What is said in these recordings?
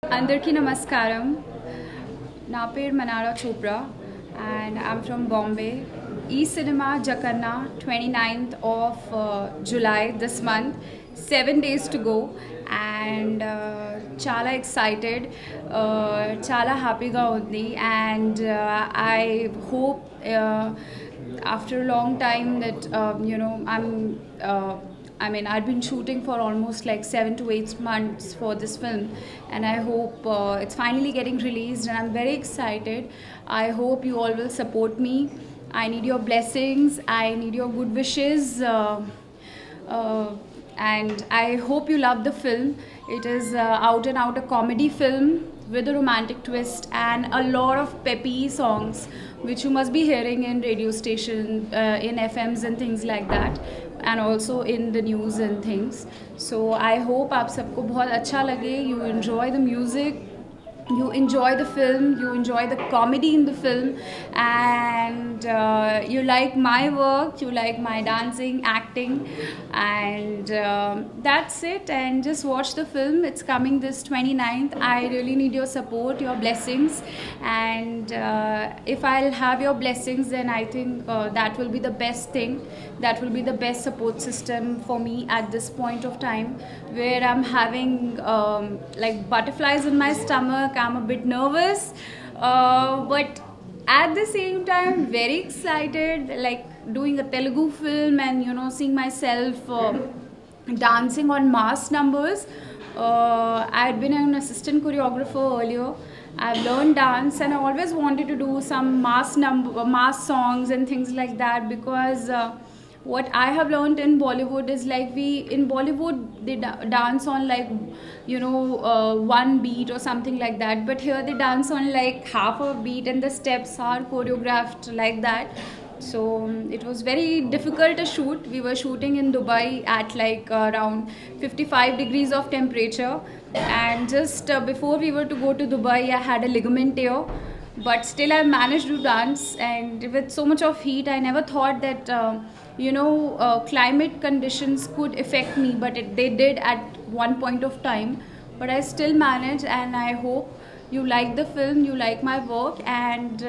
Andarki Namaskaram. Na per Manara Chopra and I'm from Bombay. E-Cinema Jakarna, 29th of July this month. 7 days to go and chala excited, chala happy ga undi, and I hope after a long time that I've been shooting for almost like 7 to 8 months for this film, and I hope it's finally getting released, and I'm very excited. I hope you all will support me. I need your blessings. I need your good wishes. And I hope you love the film. It is out and out a comedy film with a romantic twist and a lot of peppy songs which you must be hearing in radio station, in FMs and things like that, and also in the news and things. So I hope आप सबको बहुत अच्छा लगे. You enjoy the music, you enjoy the film, you enjoy the comedy in the film, and you like my work, you like my dancing, acting, and that's it. And just watch the film. It's coming this 29th. I really need your support, your blessings, and if I'll have your blessings, then I think that will be the best thing. That will be the best support system for me at this point of time, where I'm having like butterflies in my stomach. I'm a bit nervous, but at the same time very excited, like doing a Telugu film and seeing myself dancing on mass numbers. I had been an assistant choreographer earlier. I've learned dance, and I always wanted to do some mass songs and things like that, because what I have learned in Bollywood is like in Bollywood they dance on like one beat or something like that, but here they dance on like half a beat and the steps are choreographed like that. So it was very difficult to shoot. We were shooting in Dubai at like around 55 degrees of temperature, and just before we were to go to Dubai I had a ligament tear, but still I managed to dance. And with so much of heat, I never thought that climate conditions could affect me, but they did at one point of time. But I still managed, and I hope you like the film, you like my work. And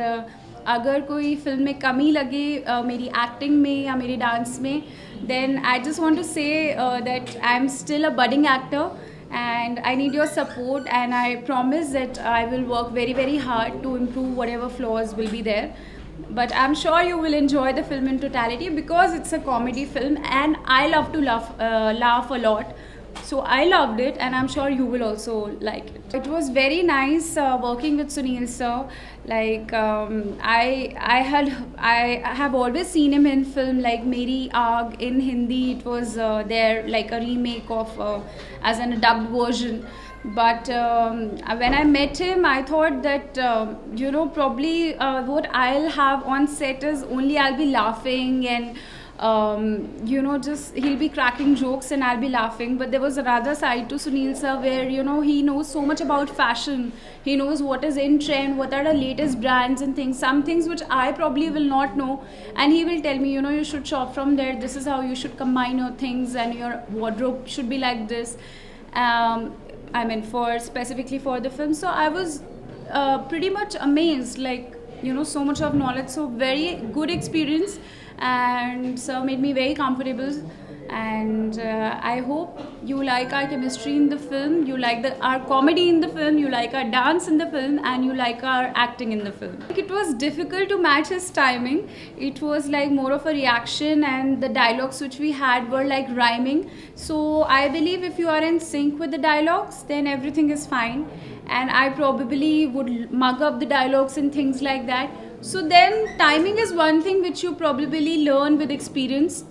अगर कोई film में कमी लगे मेरी acting में या मेरी dance में, then I just want to say that I'm still a budding actor, and I need your support, and I promise that I will work very very hard to improve whatever flaws will be there. But I'm sure you will enjoy the film in totality, because it's a comedy film and I love to laugh a lot. So I loved it, and I'm sure you will also like it. It was very nice working with Sunil sir. Like I have always seen him in film like Meri Aag in Hindi. It was there like a remake of as an dubbed version. But when I met him, I thought that probably what I'll have on set is only I'll be laughing and just he'll be cracking jokes and I'll be laughing. But there was another side to Sunil sir where he knows so much about fashion. He knows what is in trend, what are the latest brands and things. Some things which I probably will not know, and he will tell me, you should shop from there. This is how you should combine your things, and your wardrobe should be like this. For specifically for the film. So I was pretty much amazed, like so much of knowledge. So very good experience, and sir made me very comfortable. And I hope you like our chemistry in the film, you like our comedy in the film, you like our dance in the film, and you like our acting in the film. It was difficult to match his timing. It was like more of a reaction, and the dialogues which we had were like rhyming. So I believe if you are in sync with the dialogues, then everything is fine. And I probably would mug up the dialogues and things like that. So then timing is one thing which you probably learn with experience.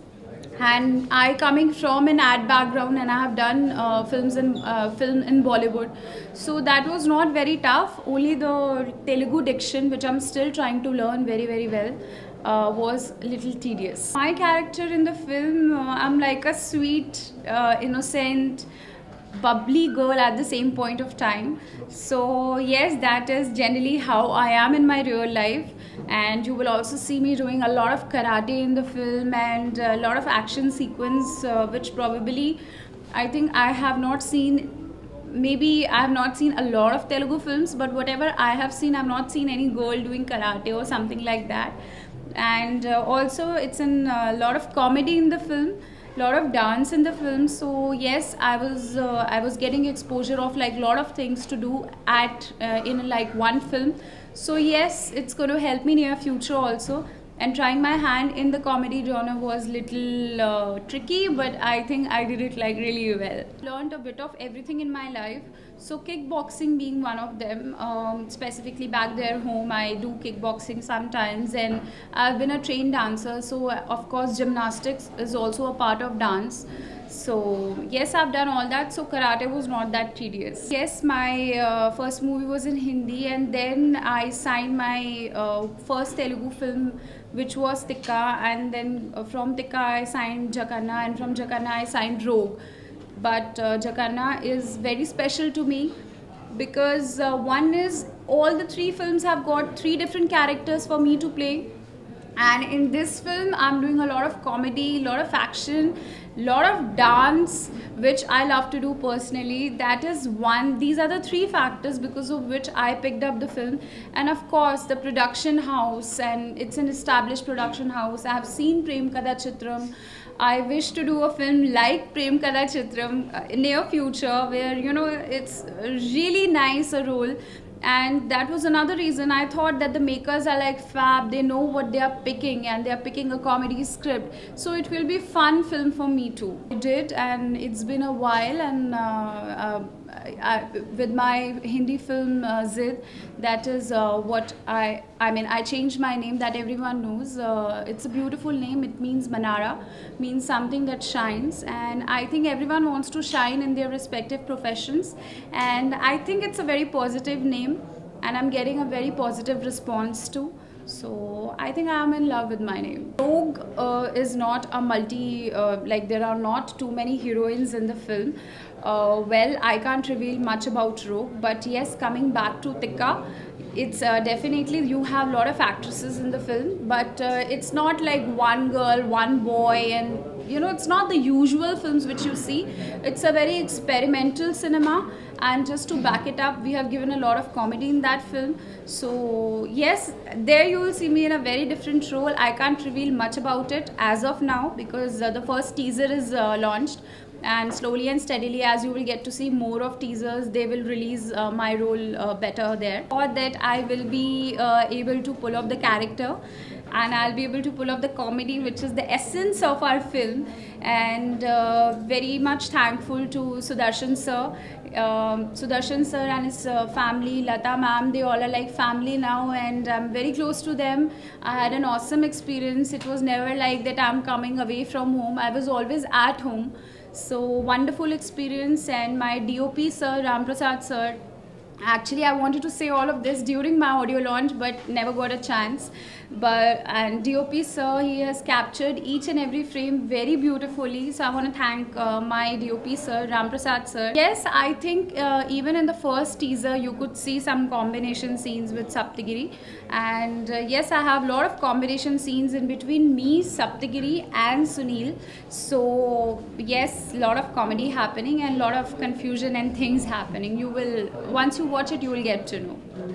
And I, coming from an ad background, and I have done film in Bollywood, so that was not very tough. Only the Telugu diction, which I'm still trying to learn very very well, was a little tedious. My character in the film, I'm like a sweet, innocent, bubbly girl at the same point of time. So yes, that is generally how I am in my real life. And you will also see me doing a lot of karate in the film, and a lot of action sequence which probably I think I have not seen maybe I have not seen a lot of Telugu films, but whatever I have seen, I've not seen any girl doing karate or something like that. And also, it's in a lot of comedy in the film, lot of dance in the film. So yes, I was getting exposure of like lot of things to do at in like one film. So yes, it's going to help me near future also. And trying my hand in the comedy genre was little tricky, but I think I did it like really well. Learned a bit of everything in my life. So kickboxing being one of them. Specifically back there home, I do kickboxing sometimes, and I've been a trained dancer. So of course, gymnastics is also a part of dance. So yes, I've done all that. So karate was not that tedious. Yes, my first movie was in Hindi, and then I signed my first Telugu film, which was Tikka, and then from Tikka I signed Jakanna, and from Jakanna I signed Rogue. But Jakanna is very special to me because one is all the three films have got three different characters for me to play. And in this film, I'm doing a lot of comedy, lot of action, lot of dance, which I love to do personally. That is one. These are the three factors because of which I picked up the film. And of course, the production house, and it's an established production house. I have seen Prem Kada Chitram. I wish to do a film like Prem Kada Chitram in near future, where it's really nice a role. And that was another reason I thought that the makers are like fab, they know what they are picking, and they are picking a comedy script, so it will be fun film for me too. I did, and it's been a while, and with my Hindi film Zid, that is what I mean, I changed my name that everyone knows. It's a beautiful name. It means Manara, means something that shines, and I think everyone wants to shine in their respective professions, and I think it's a very positive name, and I'm getting a very positive response too. So I think I'm in love with my name. Rogue is not a like there are not too many heroines in the film. Well, I can't reveal much about Rogue, but yes, coming back to Tikka, it's definitely you have a lot of actresses in the film, but it's not like one girl, one boy, and it's not the usual films which you see. It's a very experimental cinema, and just to back it up, we have given a lot of comedy in that film. So yes, there you will see me in a very different role. I can't reveal much about it as of now because the first teaser is launched, and slowly and steadily, as you will get to see more of teasers, they will release my role better there. Or that I will be able to pull off the character, and I'll be able to pull off the comedy, which is the essence of our film. And very much thankful to Sudarshan sir. Sudarshan sir and his family, Lata ma'am, they all are like family now, and I'm very close to them. I had an awesome experience. It was never like that I'm coming away from home. I was always at home. So wonderful experience. And my DOP sir, Ramprasad sir, actually I wanted to say all of this during my audio launch, but never got a chance. And DOP sir, he has captured each and every frame very beautifully. So I want to thank my DOP sir, Ramprasad sir. Yes, I think even in the first teaser you could see some combination scenes with Saptagiri, and yes, I have a lot of combination scenes in between me, Saptagiri and Sunil. So yes, a lot of comedy happening and a lot of confusion and things happening. You will, once you watch it, you will get to know.